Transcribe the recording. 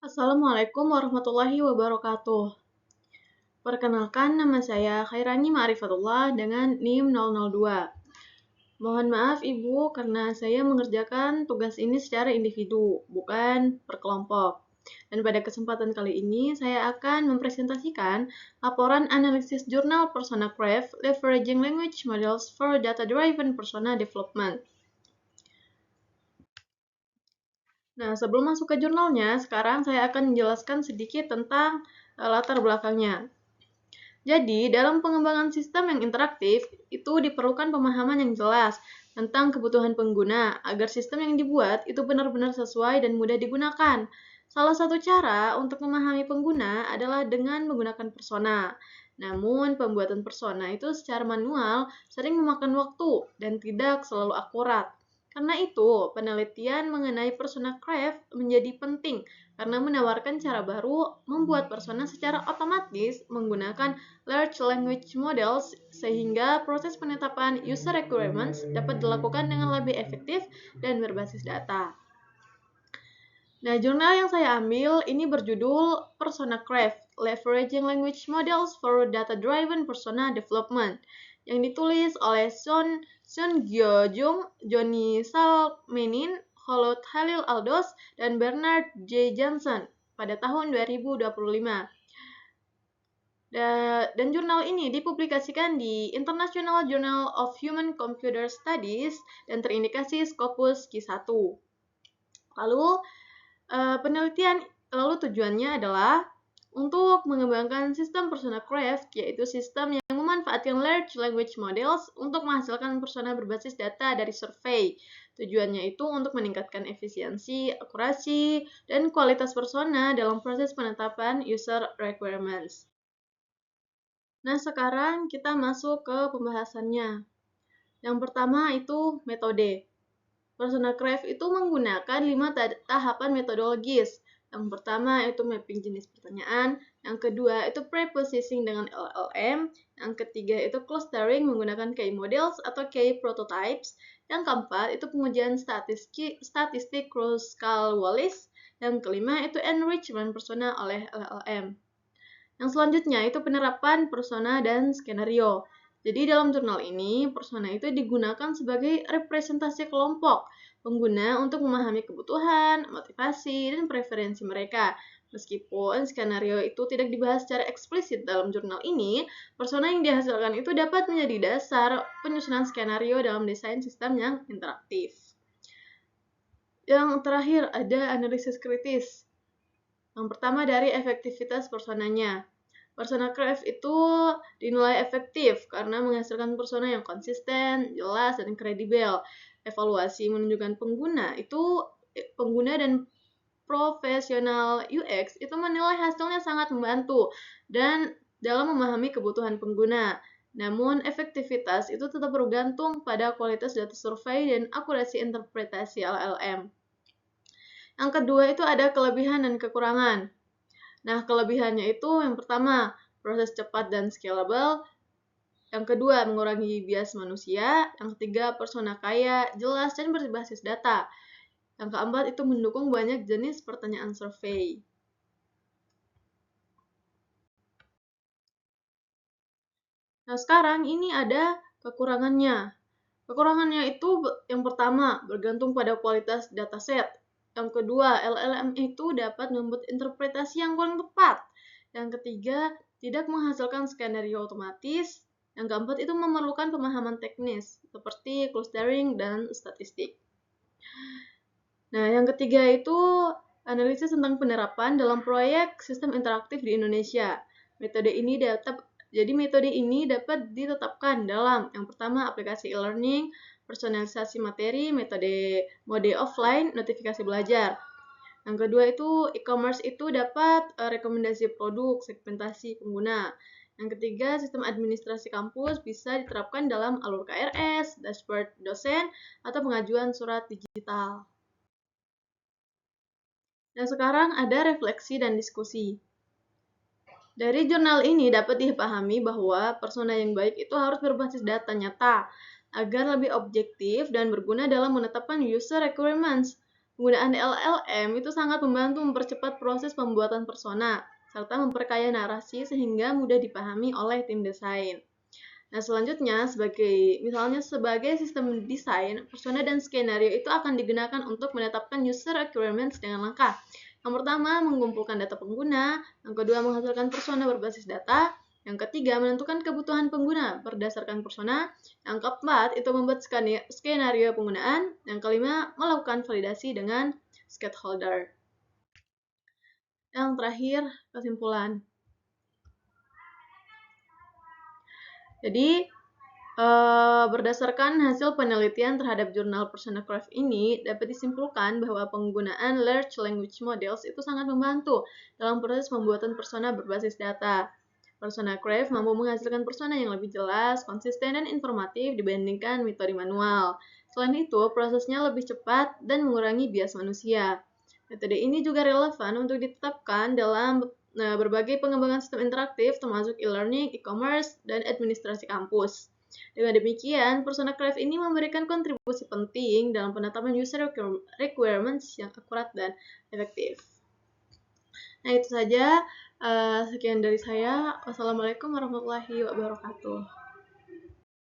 Assalamualaikum warahmatullahi wabarakatuh. Perkenalkan, nama saya Khairani Ma'rifatullah dengan NIM 002. Mohon maaf Ibu karena saya mengerjakan tugas ini secara individu, bukan per kelompok. Dan pada kesempatan kali ini saya akan mempresentasikan laporan analisis jurnal Persona Craft Leveraging Language Models for Data-Driven Persona Development. Nah, sebelum masuk ke jurnalnya, sekarang saya akan menjelaskan sedikit tentang latar belakangnya. Jadi, dalam pengembangan sistem yang interaktif, itu diperlukan pemahaman yang jelas tentang kebutuhan pengguna agar sistem yang dibuat itu benar-benar sesuai dan mudah digunakan. Salah satu cara untuk memahami pengguna adalah dengan menggunakan persona. Namun, pembuatan persona itu secara manual sering memakan waktu dan tidak selalu akurat. Karena itu, penelitian mengenai persona craft menjadi penting karena menawarkan cara baru membuat persona secara otomatis menggunakan large language models sehingga proses penetapan user requirements dapat dilakukan dengan lebih efektif dan berbasis data. Nah, jurnal yang saya ambil ini berjudul Persona Craft, Leveraging Language Models for Data-Driven Persona Development, yang ditulis oleh Sun Gyo-jung, Johnny Salmenin, Khaled Halil Aldos, dan Bernard J. Johnson pada tahun 2025. Dan jurnal ini dipublikasikan di International Journal of Human Computer Studies dan terindikasi Scopus Q1. Lalu tujuannya adalah untuk mengembangkan sistem persona craft, yaitu sistem yang memanfaatkan large language models untuk menghasilkan persona berbasis data dari survei. Tujuannya itu untuk meningkatkan efisiensi, akurasi, dan kualitas persona dalam proses penetapan user requirements. Nah, sekarang kita masuk ke pembahasannya. Yang pertama itu metode. Persona Craft itu menggunakan 5 tahapan metodologis. Yang pertama itu mapping jenis pertanyaan, yang kedua itu pre-processing dengan LLM, yang ketiga itu clustering menggunakan K-models atau K-prototypes, yang keempat itu pengujian statistik Kruskal-Wallis, yang kelima itu enrichment persona oleh LLM. Yang selanjutnya itu penerapan persona dan skenario. Jadi dalam jurnal ini, persona itu digunakan sebagai representasi kelompok pengguna untuk memahami kebutuhan, motivasi, dan preferensi mereka. Meskipun skenario itu tidak dibahas secara eksplisit dalam jurnal ini, persona yang dihasilkan itu dapat menjadi dasar penyusunan skenario dalam desain sistem yang interaktif. Yang terakhir ada analisis kritis. Yang pertama dari efektivitas personanya. Persona Craft itu dinilai efektif karena menghasilkan persona yang konsisten, jelas, dan kredibel. Evaluasi menunjukkan pengguna dan profesional UX itu menilai hasilnya sangat membantu dan dalam memahami kebutuhan pengguna. Namun, efektivitas itu tetap bergantung pada kualitas data survei dan akurasi interpretasi LLM. Yang kedua itu ada kelebihan dan kekurangan. Nah, kelebihannya itu yang pertama, proses cepat dan scalable. Yang kedua, mengurangi bias manusia. Yang ketiga, persona kaya, jelas, dan berbasis data. Yang keempat, itu mendukung banyak jenis pertanyaan survei. Nah, sekarang ini ada kekurangannya. Kekurangannya itu yang pertama, bergantung pada kualitas dataset. Yang kedua, LLM itu dapat membuat interpretasi yang kurang tepat. Yang ketiga, tidak menghasilkan skenario otomatis. Yang keempat, itu memerlukan pemahaman teknis, seperti clustering dan statistik. Nah, yang ketiga itu analisis tentang penerapan dalam proyek sistem interaktif di Indonesia. Metode ini dapat ditetapkan dalam yang pertama aplikasi e-learning, personalisasi materi, mode offline, notifikasi belajar. Yang kedua itu e-commerce itu dapat rekomendasi produk, segmentasi pengguna. Yang ketiga, sistem administrasi kampus bisa diterapkan dalam alur KRS, dashboard dosen, atau pengajuan surat digital. Nah, sekarang ada refleksi dan diskusi. Dari jurnal ini dapat dipahami bahwa persona yang baik itu harus berbasis data nyata agar lebih objektif dan berguna dalam menetapkan user requirements. Penggunaan LLM itu sangat membantu mempercepat proses pembuatan persona, serta memperkaya narasi sehingga mudah dipahami oleh tim desain. Nah, selanjutnya misalnya sebagai sistem desain, persona dan skenario itu akan digunakan untuk menetapkan user requirements dengan langkah. Yang pertama, mengumpulkan data pengguna. Yang kedua, menghasilkan persona berbasis data. Yang ketiga, menentukan kebutuhan pengguna berdasarkan persona. Yang keempat, itu membuat skenario penggunaan. Yang kelima, melakukan validasi dengan stakeholder. Yang terakhir, kesimpulan. Jadi, berdasarkan hasil penelitian terhadap jurnal Persona Craft ini, dapat disimpulkan bahwa penggunaan Large Language Models itu sangat membantu dalam proses pembuatan persona berbasis data. Persona Craft mampu menghasilkan persona yang lebih jelas, konsisten, dan informatif dibandingkan metode manual. Selain itu, prosesnya lebih cepat dan mengurangi bias manusia. Metode ini juga relevan untuk ditetapkan dalam berbagai pengembangan sistem interaktif termasuk e-learning, e-commerce, dan administrasi kampus. Dengan demikian, Persona Craft ini memberikan kontribusi penting dalam penetapan user requirements yang akurat dan efektif. Nah, itu saja. Sekian dari saya. Wassalamualaikum warahmatullahi wabarakatuh.